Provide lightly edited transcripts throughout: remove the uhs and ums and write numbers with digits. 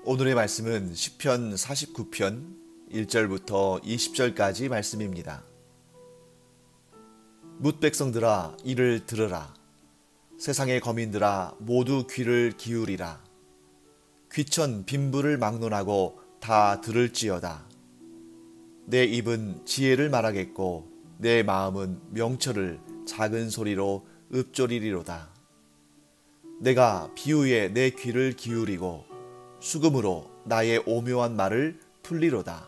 오늘의 말씀은 시편 49편 1절부터 20절까지 말씀입니다. 뭇 백성들아 이를 들으라. 세상의 거민들아 모두 귀를 기울이라. 귀천 빈부를 막론하고 다 들을지어다. 내 입은 지혜를 말하겠고 내 마음은 명철을 작은 소리로 읊조리리로다. 내가 비유에 내 귀를 기울이고 수금으로 나의 오묘한 말을 풀리로다.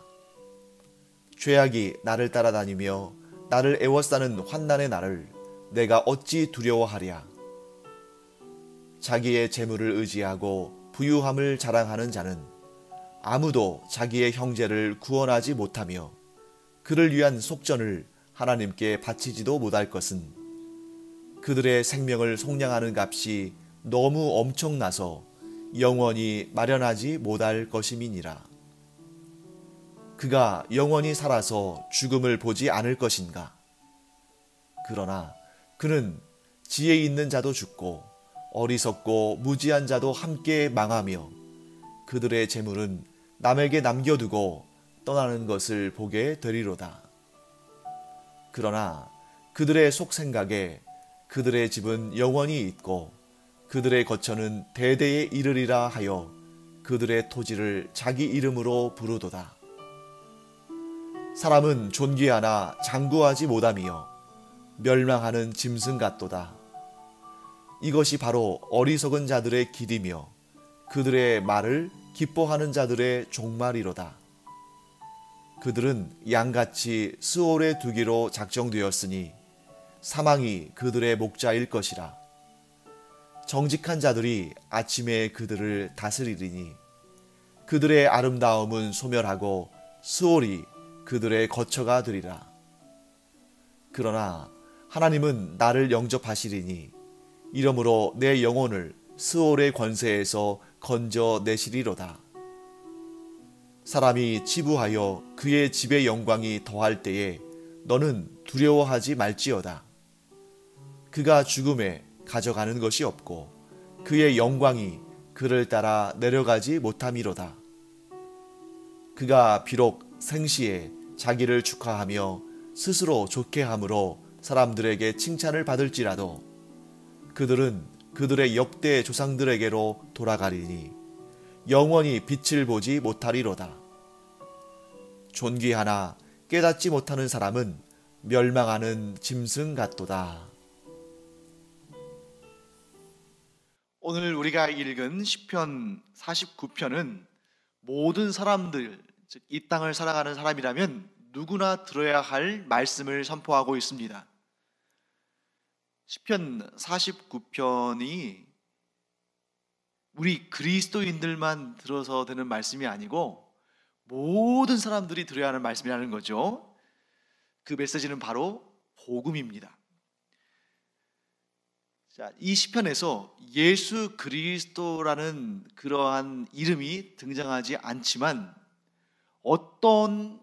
죄악이 나를 따라다니며 나를 애워싸는 환난의 날을 내가 어찌 두려워하랴. 자기의 재물을 의지하고 부유함을 자랑하는 자는 아무도 자기의 형제를 구원하지 못하며 그를 위한 속전을 하나님께 바치지도 못할 것은 그들의 생명을 속량하는 값이 너무 엄청나서 영원히 마련하지 못할 것임이니라. 그가 영원히 살아서 죽음을 보지 않을 것인가? 그러나 그는 지혜 있는 자도 죽고 어리석고 무지한 자도 함께 망하며 그들의 재물은 남에게 남겨두고 떠나는 것을 보게 되리로다. 그러나 그들의 속생각에 그들의 집은 영원히 있고 그들의 거처는 대대에 이르리라 하여 그들의 토지를 자기 이름으로 부르도다. 사람은 존귀하나 장구하지 못하며 멸망하는 짐승 같도다. 이것이 바로 어리석은 자들의 길이며 그들의 말을 기뻐하는 자들의 종말이로다. 그들은 양같이 스올에 두기로 작정되었으니 사망이 그들의 목자일 것이라. 정직한 자들이 아침에 그들을 다스리리니 그들의 아름다움은 소멸하고 스올이 그들의 거처가 되리라. 그러나 하나님은 나를 영접하시리니 이러므로 내 영혼을 스올의 권세에서 건져내시리로다. 사람이 치부하여 그의 집의 영광이 더할 때에 너는 두려워하지 말지어다. 그가 죽음에 가져가는 것이 없고 그의 영광이 그를 따라 내려가지 못함이로다. 그가 비록 생시에 자기를 축하하며 스스로 좋게 함으로 사람들에게 칭찬을 받을지라도 그들은 그들의 역대 조상들에게로 돌아가리니 영원히 빛을 보지 못하리로다. 존귀하나 깨닫지 못하는 사람은 멸망하는 짐승 같도다. 오늘 우리가 읽은 시편 49편은 모든 사람들, 즉 이 땅을 살아가는 사람이라면 누구나 들어야 할 말씀을 선포하고 있습니다. 시편 49편이 우리 그리스도인들만 들어서 되는 말씀이 아니고 모든 사람들이 들어야 하는 말씀이라는 거죠. 그 메시지는 바로 복음입니다. 자, 이 시편에서 예수 그리스도라는 그러한 이름이 등장하지 않지만 어떤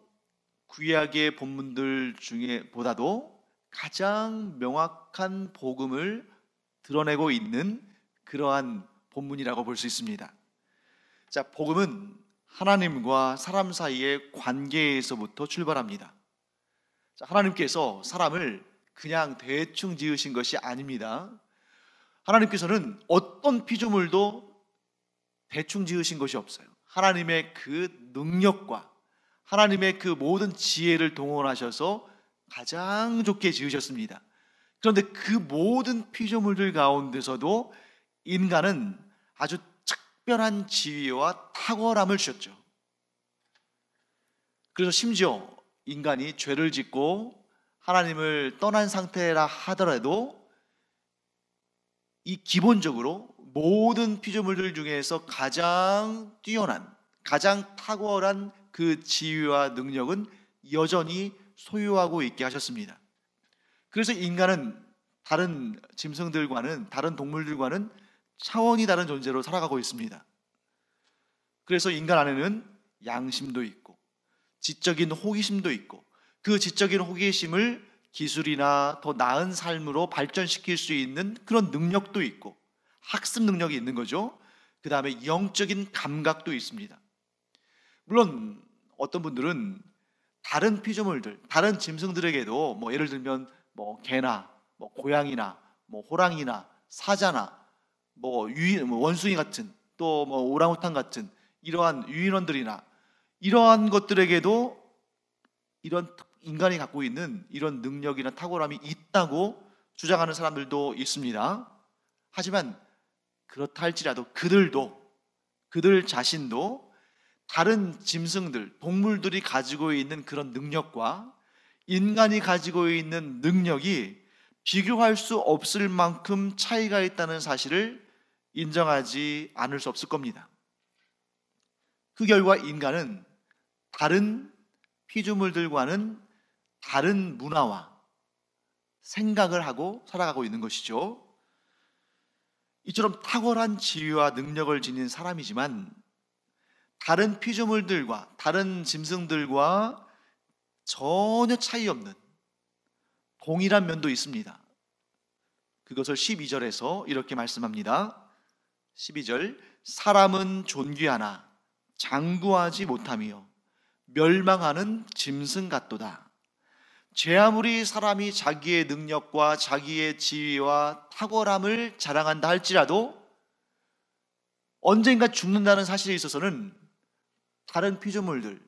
구약의 본문들 중에 보다도 가장 명확한 복음을 드러내고 있는 그러한 본문이라고 볼 수 있습니다. 자, 복음은 하나님과 사람 사이의 관계에서부터 출발합니다. 자, 하나님께서 사람을 그냥 대충 지으신 것이 아닙니다. 하나님께서는 어떤 피조물도 대충 지으신 것이 없어요. 하나님의 그 능력과 하나님의 그 모든 지혜를 동원하셔서 가장 좋게 지으셨습니다. 그런데 그 모든 피조물들 가운데서도 인간은 아주 특별한 지위와 탁월함을 주셨죠. 그래서 심지어 인간이 죄를 짓고 하나님을 떠난 상태라 하더라도 이 기본적으로 모든 피조물들 중에서 가장 뛰어난, 가장 탁월한 그 지위와 능력은 여전히 소유하고 있게 하셨습니다. 그래서 인간은 다른 짐승들과는, 다른 동물들과는 차원이 다른 존재로 살아가고 있습니다. 그래서 인간 안에는 양심도 있고 지적인 호기심도 있고 그 지적인 호기심을 기술이나 더 나은 삶으로 발전시킬 수 있는 그런 능력도 있고 학습 능력이 있는 거죠. 그 다음에 영적인 감각도 있습니다. 물론 어떤 분들은 다른 피조물들, 다른 짐승들에게도 예를 들면 개나 고양이나 호랑이나 사자나 원숭이 같은 또 오랑우탄 같은 이러한 유인원들이나 이러한 것들에게도 이런 인간이 갖고 있는 이런 능력이나 탁월함이 있다고 주장하는 사람들도 있습니다. 하지만 그렇다 할지라도 그들 자신도 다른 짐승들, 동물들이 가지고 있는 그런 능력과 인간이 가지고 있는 능력이 비교할 수 없을 만큼 차이가 있다는 사실을 인정하지 않을 수 없을 겁니다. 그 결과 인간은 다른 피조물들과는 다른 문화와 생각을 하고 살아가고 있는 것이죠. 이처럼 탁월한 지위와 능력을 지닌 사람이지만 다른 피조물들과 다른 짐승들과 전혀 차이 없는 동일한 면도 있습니다. 그것을 12절에서 이렇게 말씀합니다. 12절, 사람은 존귀하나 장구하지 못하며 멸망하는 짐승 같도다. 제 아무리 사람이 자기의 능력과 자기의 지위와 탁월함을 자랑한다 할지라도 언젠가 죽는다는 사실에 있어서는 다른 피조물들,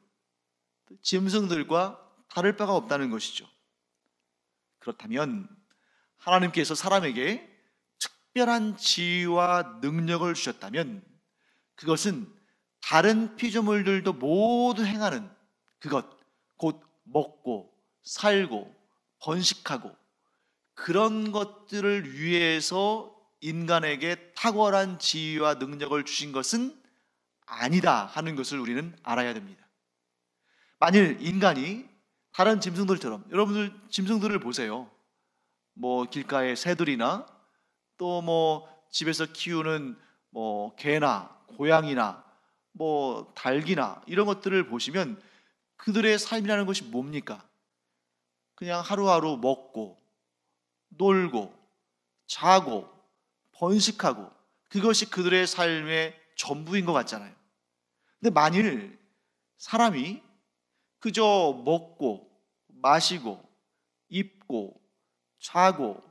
짐승들과 다를 바가 없다는 것이죠. 그렇다면 하나님께서 사람에게 특별한 지위와 능력을 주셨다면 그것은 다른 피조물들도 모두 행하는 그것, 곧 먹고 살고 번식하고 그런 것들을 위해서 인간에게 탁월한 지위와 능력을 주신 것은 아니다 하는 것을 우리는 알아야 됩니다. 만일 인간이 다른 짐승들처럼, 여러분들 짐승들을 보세요. 길가의 새들이나 또 집에서 키우는 개나 고양이나 닭이나 이런 것들을 보시면 그들의 삶이라는 것이 뭡니까? 그냥 하루하루 먹고 놀고 자고 번식하고 그것이 그들의 삶의 전부인 것 같잖아요. 근데 만일 사람이 그저 먹고 마시고 입고 자고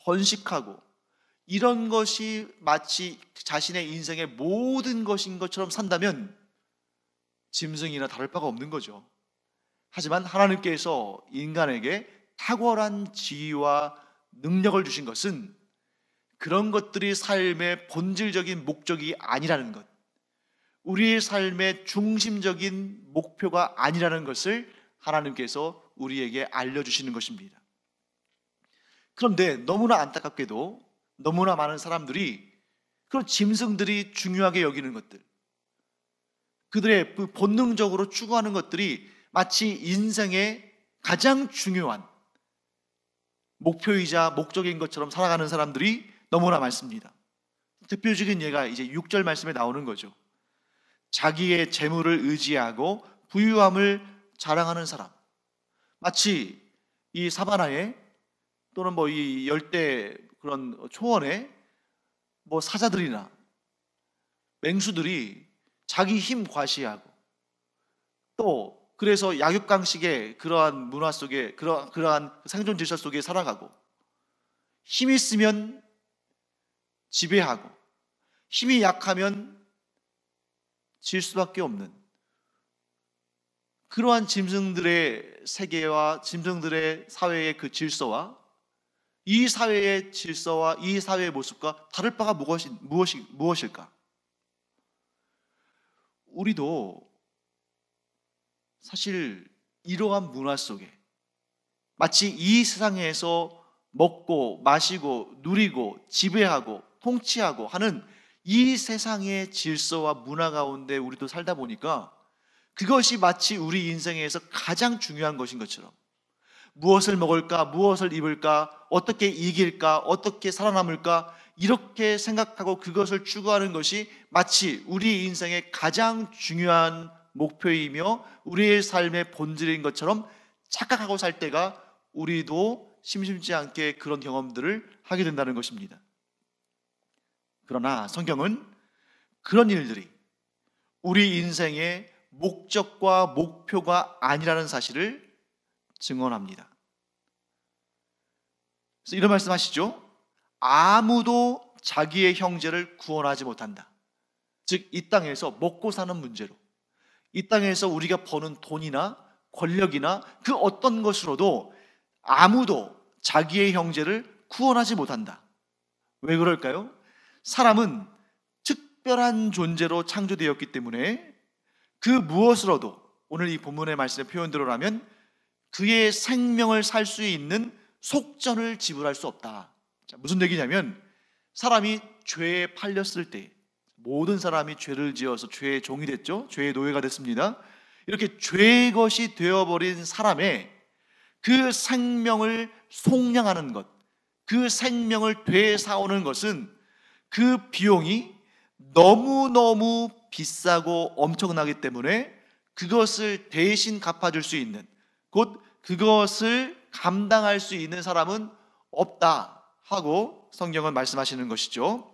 번식하고 이런 것이 마치 자신의 인생의 모든 것인 것처럼 산다면 짐승이나 다를 바가 없는 거죠. 하지만 하나님께서 인간에게 탁월한 지위와 능력을 주신 것은 그런 것들이 삶의 본질적인 목적이 아니라는 것, 우리의 삶의 중심적인 목표가 아니라는 것을 하나님께서 우리에게 알려주시는 것입니다. 그런데 너무나 안타깝게도 너무나 많은 사람들이 그런 짐승들이 중요하게 여기는 것들, 그들의 본능적으로 추구하는 것들이 마치 인생의 가장 중요한 목표이자 목적인 것처럼 살아가는 사람들이 너무나 많습니다. 대표적인 예가 이제 6절 말씀에 나오는 거죠. 자기의 재물을 의지하고 부유함을 자랑하는 사람, 마치 이 사바나에 또는 이 열대 그런 초원에 사자들이나 맹수들이 자기 힘 과시하고 또 그래서 약육강식의 그러한 문화 속에 그러한 생존 질서 속에 살아가고 힘이 있으면 지배하고 힘이 약하면 질 수밖에 없는 그러한 짐승들의 세계와 짐승들의 사회의 그 질서와 이 사회의 질서와 이 사회의 모습과 다를 바가 무엇일까? 우리도 사실 이러한 문화 속에 마치 이 세상에서 먹고 마시고 누리고 지배하고 통치하고 하는 이 세상의 질서와 문화 가운데 우리도 살다 보니까 그것이 마치 우리 인생에서 가장 중요한 것인 것처럼 무엇을 먹을까, 무엇을 입을까, 어떻게 이길까, 어떻게 살아남을까 이렇게 생각하고 그것을 추구하는 것이 마치 우리 인생의 가장 중요한 목표이며 우리의 삶의 본질인 것처럼 착각하고 살 때가 우리도 심심치 않게 그런 경험들을 하게 된다는 것입니다. 그러나 성경은 그런 일들이 우리 인생의 목적과 목표가 아니라는 사실을 증언합니다. 그래서 이런 말씀 하시죠. 아무도 자기의 형제를 구원하지 못한다. 즉, 이 땅에서 먹고 사는 문제로, 이 땅에서 우리가 버는 돈이나 권력이나 그 어떤 것으로도 아무도 자기의 형제를 구원하지 못한다. 왜 그럴까요? 사람은 특별한 존재로 창조되었기 때문에 그 무엇으로도, 오늘 이 본문의 말씀의 표현대로라면 그의 생명을 살 수 있는 속전을 지불할 수 없다. 자, 무슨 얘기냐면, 사람이 죄에 팔렸을 때, 모든 사람이 죄를 지어서 죄의 종이 됐죠. 죄의 노예가 됐습니다. 이렇게 죄의 것이 되어버린 사람의 그 생명을 속량하는 것, 그 생명을 되사오는 것은 그 비용이 너무너무 비싸고 엄청나기 때문에 그것을 대신 갚아줄 수 있는, 곧 그것을 감당할 수 있는 사람은 없다 하고 성경은 말씀하시는 것이죠.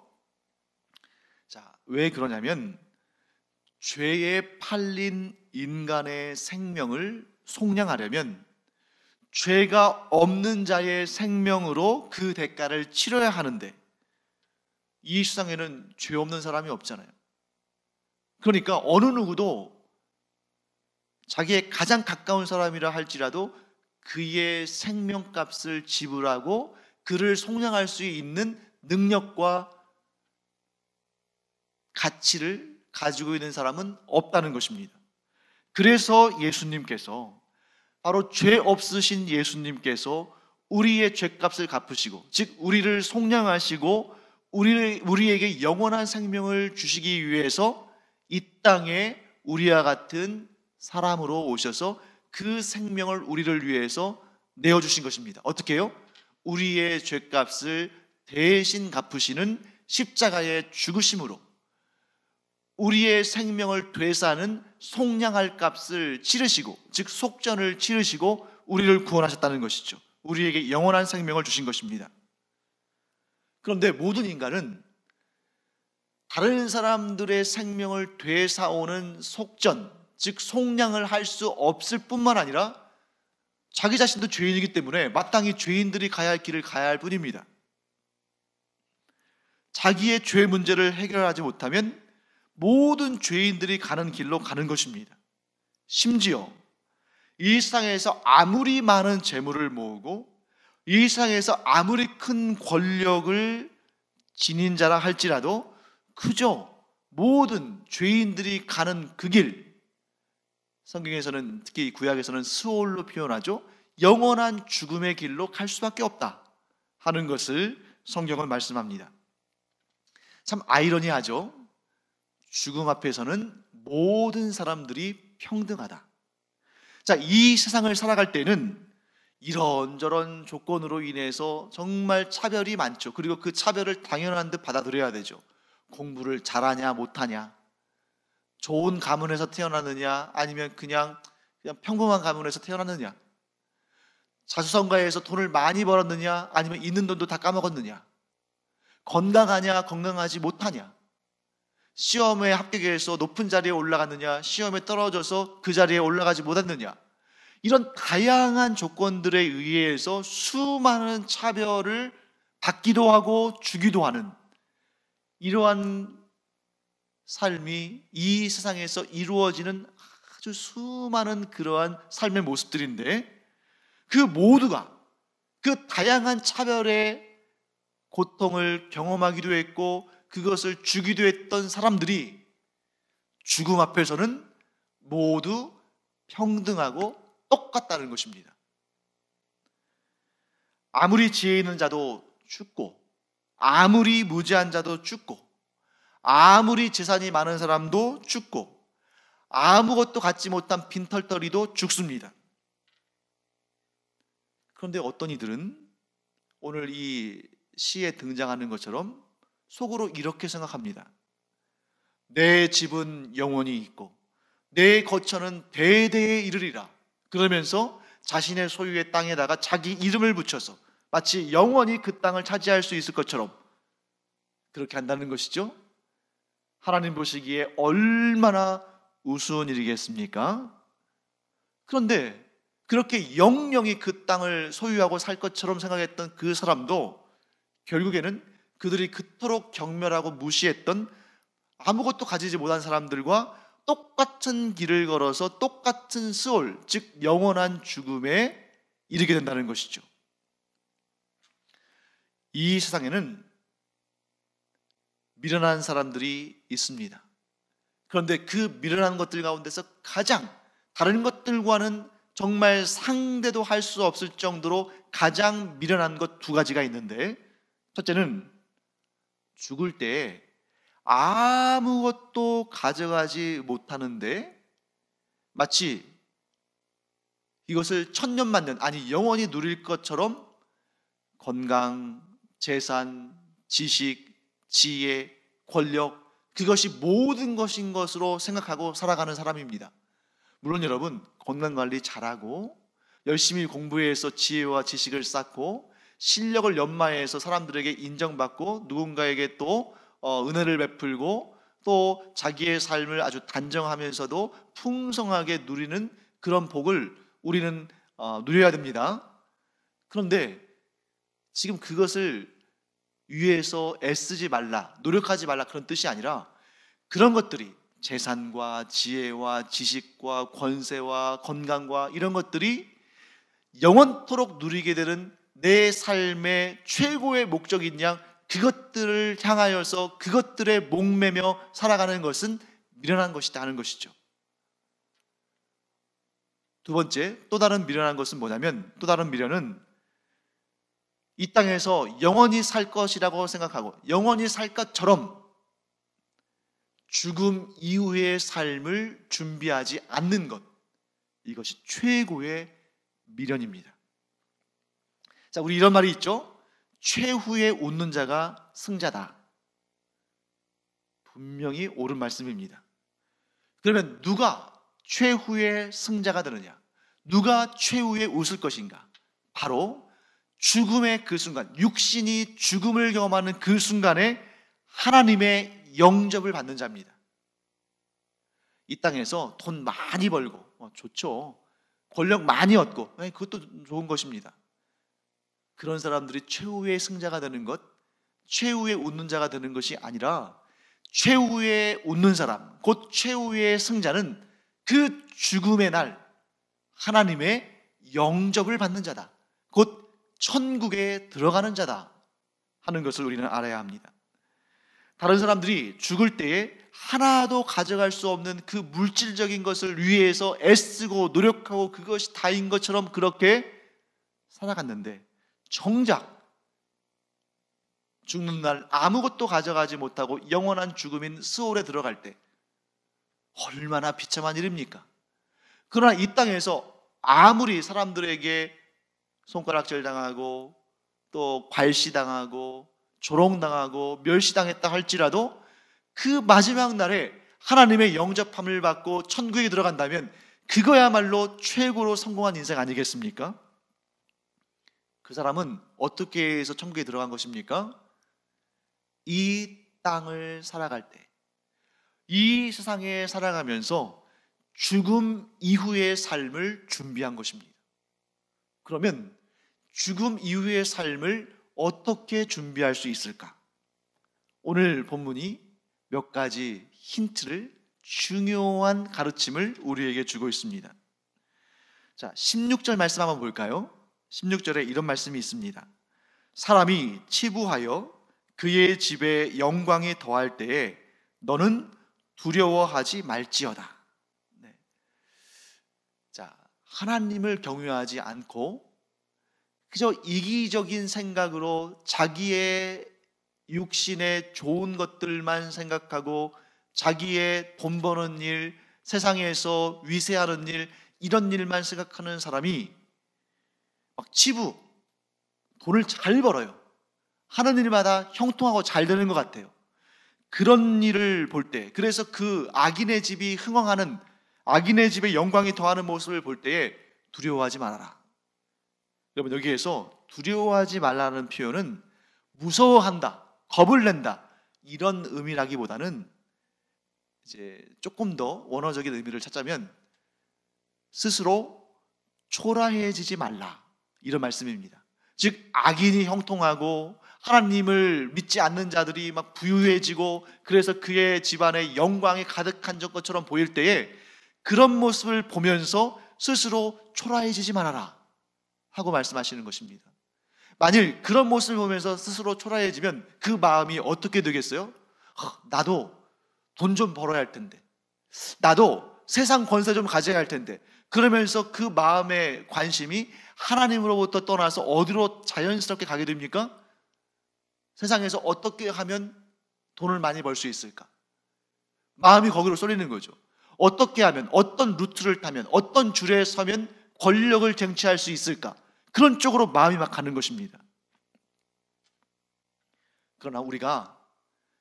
자, 왜 그러냐면 죄에 팔린 인간의 생명을 속량하려면 죄가 없는 자의 생명으로 그 대가를 치러야 하는데, 이 세상에는 죄 없는 사람이 없잖아요. 그러니까 어느 누구도 자기의 가장 가까운 사람이라 할지라도 그의 생명값을 지불하고 그를 속량할 수 있는 능력과 가치를 가지고 있는 사람은 없다는 것입니다. 그래서 예수님께서, 바로 죄 없으신 예수님께서 우리의 죄값을 갚으시고, 즉 우리를 속량하시고 우리에게 영원한 생명을 주시기 위해서 이 땅에 우리와 같은 사람으로 오셔서 그 생명을 우리를 위해서 내어주신 것입니다. 어떻게 해요? 우리의 죄값을 대신 갚으시는 십자가의 죽으심으로 우리의 생명을 되사는 속량할 값을 치르시고, 즉 속전을 치르시고 우리를 구원하셨다는 것이죠. 우리에게 영원한 생명을 주신 것입니다. 그런데 모든 인간은 다른 사람들의 생명을 되사오는 속전, 즉 속량을 할 수 없을 뿐만 아니라 자기 자신도 죄인이기 때문에 마땅히 죄인들이 가야 할 길을 가야 할 뿐입니다. 자기의 죄 문제를 해결하지 못하면 모든 죄인들이 가는 길로 가는 것입니다. 심지어 이 세상에서 아무리 많은 재물을 모으고 이 세상에서 아무리 큰 권력을 지닌 자라 할지라도 그저 모든 죄인들이 가는 그 길, 성경에서는, 특히 구약에서는 스올로 표현하죠. 영원한 죽음의 길로 갈 수밖에 없다 하는 것을 성경은 말씀합니다. 참 아이러니하죠. 죽음 앞에서는 모든 사람들이 평등하다. 자, 이 세상을 살아갈 때는 이런저런 조건으로 인해서 정말 차별이 많죠. 그리고 그 차별을 당연한 듯 받아들여야 되죠. 공부를 잘하냐 못하냐, 좋은 가문에서 태어났느냐 아니면 그냥 평범한 가문에서 태어났느냐, 자수성가해서 돈을 많이 벌었느냐 아니면 있는 돈도 다 까먹었느냐, 건강하냐 건강하지 못하냐, 시험에 합격해서 높은 자리에 올라갔느냐 시험에 떨어져서 그 자리에 올라가지 못했느냐, 이런 다양한 조건들에 의해서 수많은 차별을 받기도 하고 주기도 하는 이러한 삶이 이 세상에서 이루어지는 아주 수많은 그러한 삶의 모습들인데, 그 모두가 그 다양한 차별의 고통을 경험하기도 했고 그것을 주기도 했던 사람들이 죽음 앞에서는 모두 평등하고 똑같다는 것입니다. 아무리 지혜 있는 자도 죽고, 아무리 무지한 자도 죽고, 아무리 재산이 많은 사람도 죽고, 아무것도 갖지 못한 빈털터리도 죽습니다. 그런데 어떤 이들은 오늘 이 시에 등장하는 것처럼 속으로 이렇게 생각합니다. 내 집은 영원히 있고 내 거처는 대대에 이르리라. 그러면서 자신의 소유의 땅에다가 자기 이름을 붙여서 마치 영원히 그 땅을 차지할 수 있을 것처럼 그렇게 한다는 것이죠. 하나님 보시기에 얼마나 우스운 일이겠습니까? 그런데 그렇게 영영이 그 땅을 소유하고 살 것처럼 생각했던 그 사람도 결국에는 그들이 그토록 경멸하고 무시했던 아무것도 가지지 못한 사람들과 똑같은 길을 걸어서 똑같은 스올, 즉 영원한 죽음에 이르게 된다는 것이죠. 이 세상에는 미련한 사람들이 있습니다. 그런데 그 미련한 것들 가운데서 가장 다른 것들과는 정말 상대도 할 수 없을 정도로 가장 미련한 것 두 가지가 있는데, 첫째는 죽을 때 아무것도 가져가지 못하는데 마치 이것을 천년만년, 아니 영원히 누릴 것처럼 건강, 재산, 지식, 지혜, 권력, 그것이 모든 것인 것으로 생각하고 살아가는 사람입니다. 물론 여러분, 건강관리 잘하고 열심히 공부해서 지혜와 지식을 쌓고 실력을 연마해서 사람들에게 인정받고 누군가에게 또 은혜를 베풀고 또 자기의 삶을 아주 단정하면서도 풍성하게 누리는 그런 복을 우리는 누려야 됩니다. 그런데 지금 그것을 위해서 애쓰지 말라, 노력하지 말라, 그런 뜻이 아니라 그런 것들이 재산과 지혜와 지식과 권세와 건강과 이런 것들이 영원토록 누리게 되는 내 삶의 최고의 목적인 양 그것들을 향하여서 그것들에 목매며 살아가는 것은 미련한 것이다 하는 것이죠. 두 번째, 또 다른 미련한 것은 뭐냐면, 또 다른 미련은 이 땅에서 영원히 살 것이라고 생각하고 영원히 살 것처럼 죽음 이후의 삶을 준비하지 않는 것, 이것이 최고의 미련입니다. 자, 우리 이런 말이 있죠. 최후에 웃는 자가 승자다. 분명히 옳은 말씀입니다. 그러면 누가 최후의 승자가 되느냐? 누가 최후에 웃을 것인가? 바로 죽음의 그 순간, 육신이 죽음을 경험하는 그 순간에 하나님의 영접을 받는 자입니다. 이 땅에서 돈 많이 벌고 좋죠. 권력 많이 얻고 그것도 좋은 것입니다. 그런 사람들이 최후의 승자가 되는 것, 최후의 웃는 자가 되는 것이 아니라 최후의 웃는 사람, 곧 최후의 승자는 그 죽음의 날 하나님의 영접을 받는 자다, 곧 천국에 들어가는 자다 하는 것을 우리는 알아야 합니다. 다른 사람들이 죽을 때에 하나도 가져갈 수 없는 그 물질적인 것을 위해서 애쓰고 노력하고 그것이 다인 것처럼 그렇게 살아갔는데 정작 죽는 날 아무것도 가져가지 못하고 영원한 죽음인 스올에 들어갈 때 얼마나 비참한 일입니까? 그러나 이 땅에서 아무리 사람들에게 손가락질 당하고 또 괄시당하고 조롱당하고 멸시당했다 할지라도 그 마지막 날에 하나님의 영접함을 받고 천국에 들어간다면 그거야말로 최고로 성공한 인생 아니겠습니까? 그 사람은 어떻게 해서 천국에 들어간 것입니까? 이 땅을 살아갈 때, 이 세상에 살아가면서 죽음 이후의 삶을 준비한 것입니다. 그러면 죽음 이후의 삶을 어떻게 준비할 수 있을까? 오늘 본문이 몇 가지 힌트를, 중요한 가르침을 우리에게 주고 있습니다. 자, 16절 말씀 한번 볼까요? 16절에 이런 말씀이 있습니다. 사람이 치부하여 그의 집에 영광이 더할 때에 너는 두려워하지 말지어다. 네. 자, 하나님을 경외하지 않고 그저 이기적인 생각으로 자기의 육신의 좋은 것들만 생각하고 자기의 돈 버는 일, 세상에서 위세하는 일, 이런 일만 생각하는 사람이 막 치부, 돈을 잘 벌어요. 하는 일마다 형통하고 잘 되는 것 같아요. 그런 일을 볼 때, 그래서 그 악인의 집이 흥왕하는, 악인의 집에 영광이 더하는 모습을 볼 때에 두려워하지 말아라. 여러분, 여기에서 두려워하지 말라는 표현은 무서워한다, 겁을 낸다, 이런 의미라기보다는 이제 조금 더 원어적인 의미를 찾자면 스스로 초라해지지 말라, 이런 말씀입니다. 즉 악인이 형통하고 하나님을 믿지 않는 자들이 막 부유해지고 그래서 그의 집안에 영광이 가득한 것처럼 보일 때에 그런 모습을 보면서 스스로 초라해지지 말아라 하고 말씀하시는 것입니다. 만일 그런 모습을 보면서 스스로 초라해지면 그 마음이 어떻게 되겠어요? 나도 돈 좀 벌어야 할 텐데, 나도 세상 권세 좀 가져야 할 텐데, 그러면서 그 마음의 관심이 하나님으로부터 떠나서 어디로 자연스럽게 가게 됩니까? 세상에서 어떻게 하면 돈을 많이 벌 수 있을까? 마음이 거기로 쏠리는 거죠. 어떻게 하면, 어떤 루트를 타면, 어떤 줄에 서면 권력을 쟁취할 수 있을까? 그런 쪽으로 마음이 막 가는 것입니다. 그러나 우리가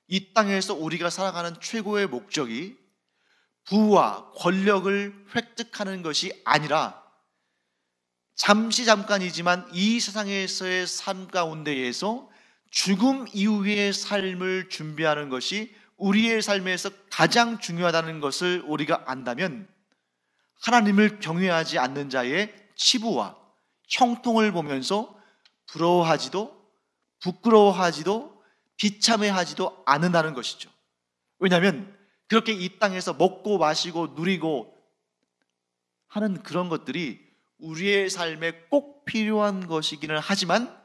이 땅에서 우리가 살아가는 최고의 목적이 부와 권력을 획득하는 것이 아니라 잠깐이지만 이 세상에서의 삶 가운데에서 죽음 이후의 삶을 준비하는 것이 우리의 삶에서 가장 중요하다는 것을 우리가 안다면 하나님을 경외하지 않는 자의 치부와 형통을 보면서 부러워하지도 부끄러워하지도 비참해하지도 않는다는 것이죠. 왜냐하면 그렇게 이 땅에서 먹고 마시고 누리고 하는 그런 것들이 우리의 삶에 꼭 필요한 것이기는 하지만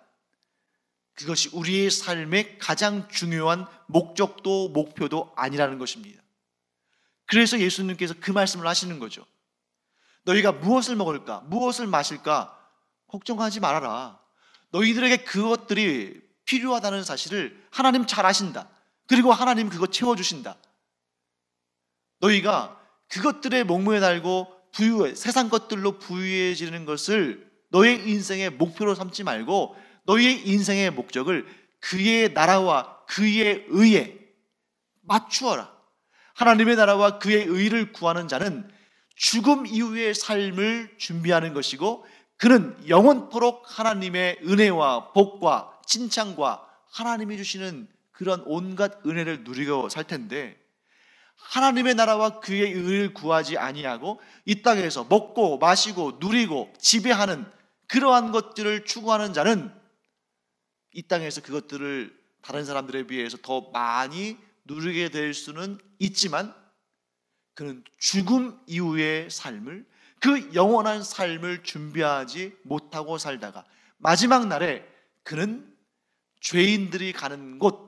그것이 우리의 삶의 가장 중요한 목적도 목표도 아니라는 것입니다. 그래서 예수님께서 그 말씀을 하시는 거죠. 너희가 무엇을 먹을까? 무엇을 마실까? 걱정하지 말아라. 너희들에게 그것들이 필요하다는 사실을 하나님 잘 아신다. 그리고 하나님 그거 채워주신다. 너희가 그것들에 목매어 달고 세상 것들로 부유해지는 것을 너의 인생의 목표로 삼지 말고 너희의 인생의 목적을 그의 나라와 그의 의에 맞추어라. 하나님의 나라와 그의 의를 구하는 자는 죽음 이후의 삶을 준비하는 것이고 그는 영원토록 하나님의 은혜와 복과 칭찬과 하나님이 주시는 그런 온갖 은혜를 누리고 살 텐데, 하나님의 나라와 그의 의를 구하지 아니하고 이 땅에서 먹고 마시고 누리고 지배하는 그러한 것들을 추구하는 자는 이 땅에서 그것들을 다른 사람들에 비해서 더 많이 누리게 될 수는 있지만 그는 죽음 이후의 삶을, 그 영원한 삶을 준비하지 못하고 살다가 마지막 날에 그는 죄인들이 가는 곳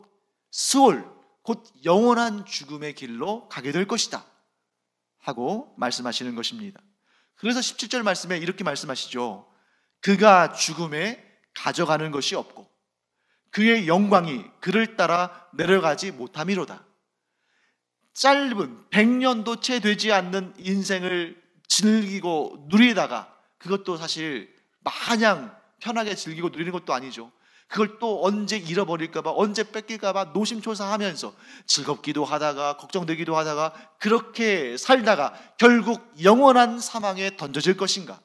스올, 곧 영원한 죽음의 길로 가게 될 것이다 하고 말씀하시는 것입니다. 그래서 17절 말씀에 이렇게 말씀하시죠. 그가 죽음에 가져가는 것이 없고 그의 영광이 그를 따라 내려가지 못함이로다. 짧은 100년도 채 되지 않는 인생을 즐기고 누리다가, 그것도 사실 마냥 편하게 즐기고 누리는 것도 아니죠. 그걸 또 언제 잃어버릴까봐, 언제 뺏길까봐 노심초사하면서 즐겁기도 하다가 걱정되기도 하다가 그렇게 살다가 결국 영원한 사망에 던져질 것인가?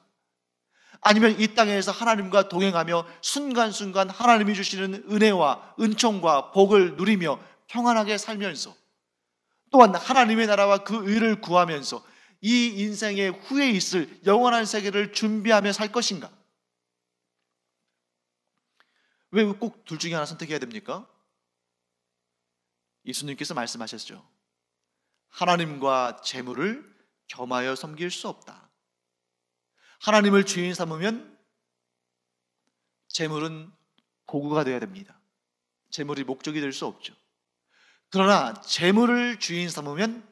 아니면 이 땅에서 하나님과 동행하며 순간순간 하나님이 주시는 은혜와 은총과 복을 누리며 평안하게 살면서 또한 하나님의 나라와 그 의를 구하면서 이 인생의 후에 있을 영원한 세계를 준비하며 살 것인가? 왜 꼭 둘 중에 하나 선택해야 됩니까? 예수님께서 말씀하셨죠. 하나님과 재물을 겸하여 섬길 수 없다. 하나님을 주인 삼으면 재물은 도구가 되어야 됩니다. 재물이 목적이 될 수 없죠. 그러나 재물을 주인 삼으면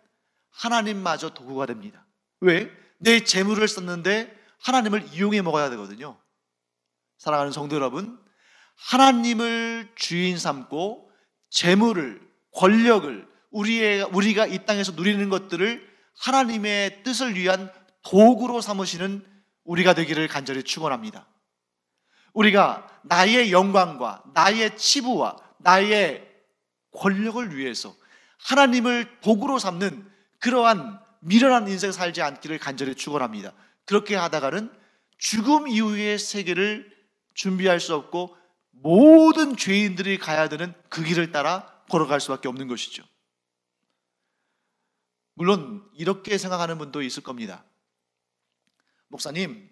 하나님마저 도구가 됩니다. 왜? 내 재물을 썼는데 하나님을 이용해 먹어야 되거든요. 사랑하는 성도 여러분, 하나님을 주인 삼고 재물을, 권력을, 우리가 이 땅에서 누리는 것들을 하나님의 뜻을 위한 도구로 삼으시는 우리가 되기를 간절히 축원합니다. 우리가 나의 영광과 나의 치부와 나의 권력을 위해서 하나님을 도구로 삼는 그러한 미련한 인생 살지 않기를 간절히 축원합니다. 그렇게 하다가는 죽음 이후의 세계를 준비할 수 없고 모든 죄인들이 가야 되는 그 길을 따라 걸어갈 수밖에 없는 것이죠. 물론 이렇게 생각하는 분도 있을 겁니다. 목사님,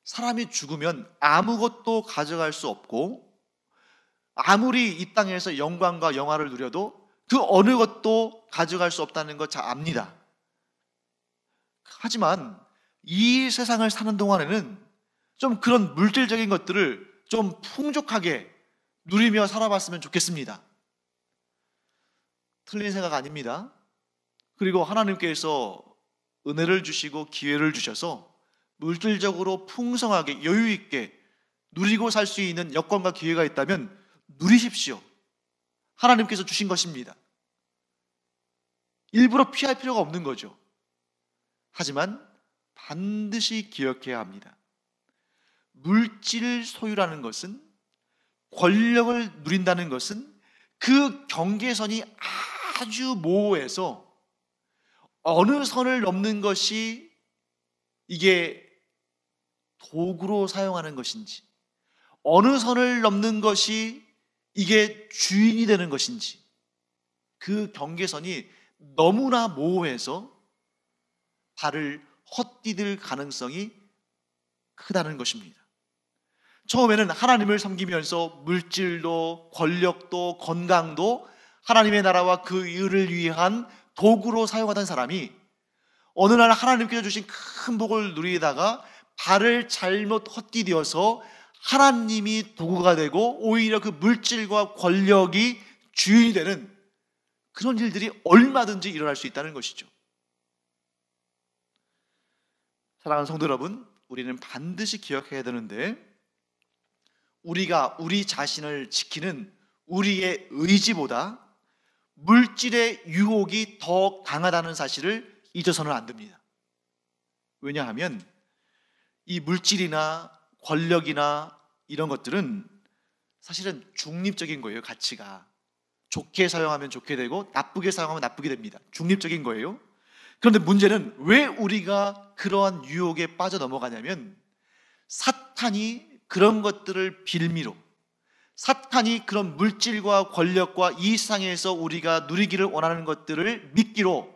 사람이 죽으면 아무것도 가져갈 수 없고 아무리 이 땅에서 영광과 영화를 누려도 그 어느 것도 가져갈 수 없다는 거 잘 압니다. 하지만 이 세상을 사는 동안에는 좀 그런 물질적인 것들을 좀 풍족하게 누리며 살아봤으면 좋겠습니다. 틀린 생각 아닙니다. 그리고 하나님께서 은혜를 주시고 기회를 주셔서 물질적으로 풍성하게 여유 있게 누리고 살 수 있는 여건과 기회가 있다면 누리십시오. 하나님께서 주신 것입니다. 일부러 피할 필요가 없는 거죠. 하지만 반드시 기억해야 합니다. 물질 소유라는 것은, 권력을 누린다는 것은 그 경계선이 아주 모호해서 어느 선을 넘는 것이 이게 도구로 사용하는 것인지, 어느 선을 넘는 것이 이게 주인이 되는 것인지, 그 경계선이 너무나 모호해서 발을 헛디딜 가능성이 크다는 것입니다. 처음에는 하나님을 섬기면서 물질도 권력도 건강도 하나님의 나라와 그 일을 위한 도구로 사용하던 사람이 어느 날 하나님께서 주신 큰 복을 누리다가 발을 잘못 헛디뎌서 하나님이 도구가 되고 오히려 그 물질과 권력이 주인이 되는 그런 일들이 얼마든지 일어날 수 있다는 것이죠. 사랑하는 성도 여러분, 우리는 반드시 기억해야 되는데, 우리가 우리 자신을 지키는 우리의 의지보다 물질의 유혹이 더 강하다는 사실을 잊어서는 안 됩니다. 왜냐하면 이 물질이나 권력이나 이런 것들은 사실은 중립적인 거예요. 가치가 좋게 사용하면 좋게 되고 나쁘게 사용하면 나쁘게 됩니다. 중립적인 거예요. 그런데 문제는 왜 우리가 그러한 유혹에 빠져 넘어가냐면, 사탄이 그런 것들을 빌미로, 사탄이 그런 물질과 권력과 이 세상에서 우리가 누리기를 원하는 것들을 미끼로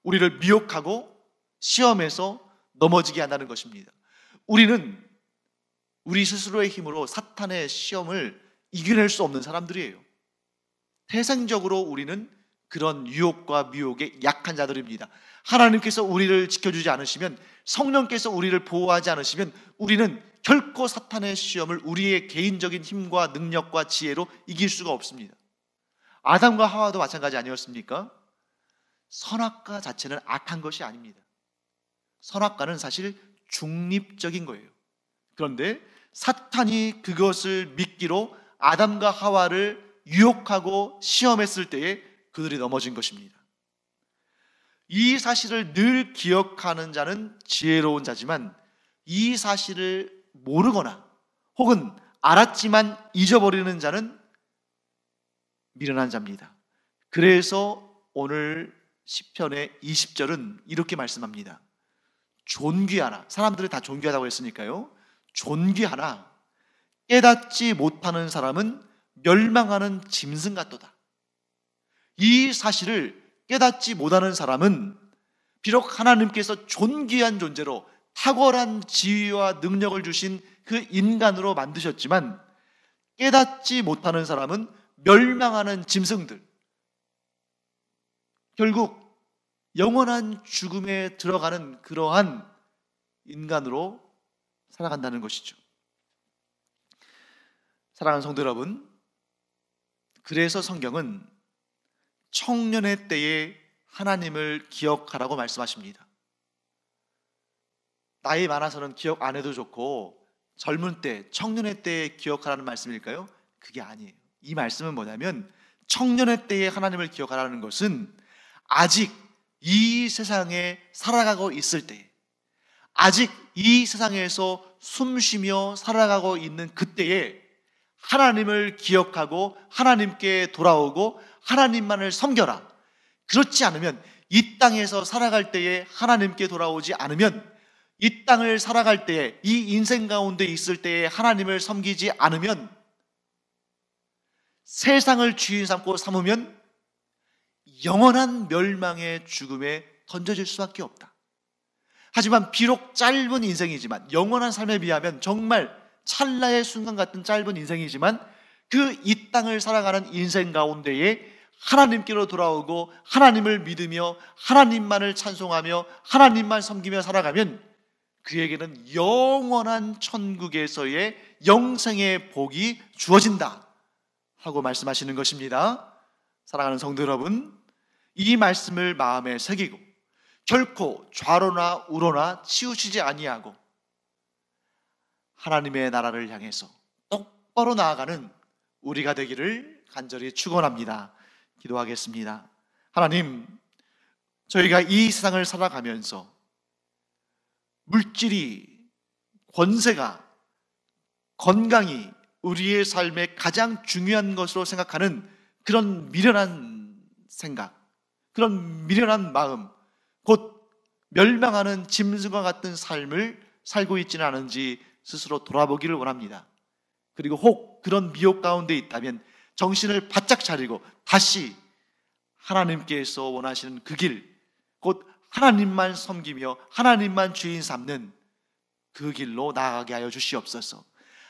우리를 미혹하고 시험에서 넘어지게 한다는 것입니다. 우리는 우리 스스로의 힘으로 사탄의 시험을 이겨낼 수 없는 사람들이에요. 태생적으로 우리는 그런 유혹과 미혹에 약한 자들입니다. 하나님께서 우리를 지켜주지 않으시면, 성령께서 우리를 보호하지 않으시면 우리는 결코 사탄의 시험을 우리의 개인적인 힘과 능력과 지혜로 이길 수가 없습니다. 아담과 하와도 마찬가지 아니었습니까? 선악과 자체는 악한 것이 아닙니다. 선악과는 사실 중립적인 거예요. 그런데 사탄이 그것을 미끼로 아담과 하와를 유혹하고 시험했을 때에 그들이 넘어진 것입니다. 이 사실을 늘 기억하는 자는 지혜로운 자지만, 이 사실을 모르거나 혹은 알았지만 잊어버리는 자는 미련한 자입니다. 그래서 오늘 시편의 20절은 이렇게 말씀합니다. 존귀하나, 사람들이 다 존귀하다고 했으니까요. 존귀하나 깨닫지 못하는 사람은 멸망하는 짐승 같도다. 이 사실을 깨닫지 못하는 사람은 비록 하나님께서 존귀한 존재로 탁월한 지위와 능력을 주신 그 인간으로 만드셨지만, 깨닫지 못하는 사람은 멸망하는 짐승들, 결국 영원한 죽음에 들어가는 그러한 인간으로 살아간다는 것이죠. 사랑하는 성도 여러분, 그래서 성경은 청년의 때에 하나님을 기억하라고 말씀하십니다. 나이 많아서는 기억 안 해도 좋고 젊은 때, 청년의 때에 기억하라는 말씀일까요? 그게 아니에요. 이 말씀은 뭐냐면, 청년의 때에 하나님을 기억하라는 것은 아직 이 세상에 살아가고 있을 때, 아직 이 세상에서 숨쉬며 살아가고 있는 그때에 하나님을 기억하고 하나님께 돌아오고 하나님만을 섬겨라. 그렇지 않으면, 이 땅에서 살아갈 때에 하나님께 돌아오지 않으면, 이 땅을 살아갈 때에, 이 인생 가운데 있을 때에 하나님을 섬기지 않으면, 세상을 주인 삼고 삼으면 영원한 멸망의 죽음에 던져질 수밖에 없다. 하지만 비록 짧은 인생이지만, 영원한 삶에 비하면 정말 찰나의 순간 같은 짧은 인생이지만, 그 이 땅을 살아가는 인생 가운데에 하나님께로 돌아오고 하나님을 믿으며 하나님만을 찬송하며 하나님만 섬기며 살아가면 그에게는 영원한 천국에서의 영생의 복이 주어진다 하고 말씀하시는 것입니다. 사랑하는 성도 여러분, 이 말씀을 마음에 새기고 결코 좌로나 우로나 치우치지 아니하고 하나님의 나라를 향해서 똑바로 나아가는 우리가 되기를 간절히 축원합니다. 기도하겠습니다. 하나님, 저희가 이 세상을 살아가면서 물질이, 권세가, 건강이 우리의 삶의 가장 중요한 것으로 생각하는 그런 미련한 생각, 그런 미련한 마음, 곧 멸망하는 짐승과 같은 삶을 살고 있지는 않은지 스스로 돌아보기를 원합니다. 그리고 혹 그런 미혹 가운데 있다면 정신을 바짝 차리고 다시 하나님께서 원하시는 그 길, 곧 하나님만 섬기며 하나님만 주인 삼는 그 길로 나아가게 하여 주시옵소서.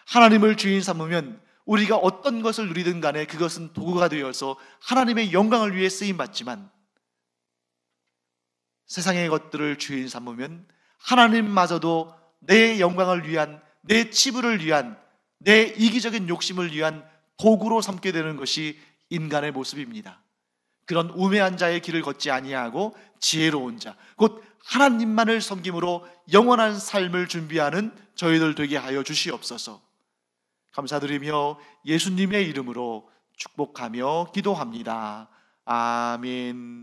하나님을 주인 삼으면 우리가 어떤 것을 누리든 간에 그것은 도구가 되어서 하나님의 영광을 위해 쓰임받지만, 세상의 것들을 주인 삼으면 하나님마저도 내 영광을 위한, 내 치부를 위한, 내 이기적인 욕심을 위한 도구로 삼게 되는 것이 인간의 모습입니다. 그런 우매한 자의 길을 걷지 아니하고 지혜로운 자, 곧 하나님만을 섬김으로 영원한 삶을 준비하는 저희들 되게 하여 주시옵소서. 감사드리며 예수님의 이름으로 축복하며 기도합니다. 아멘.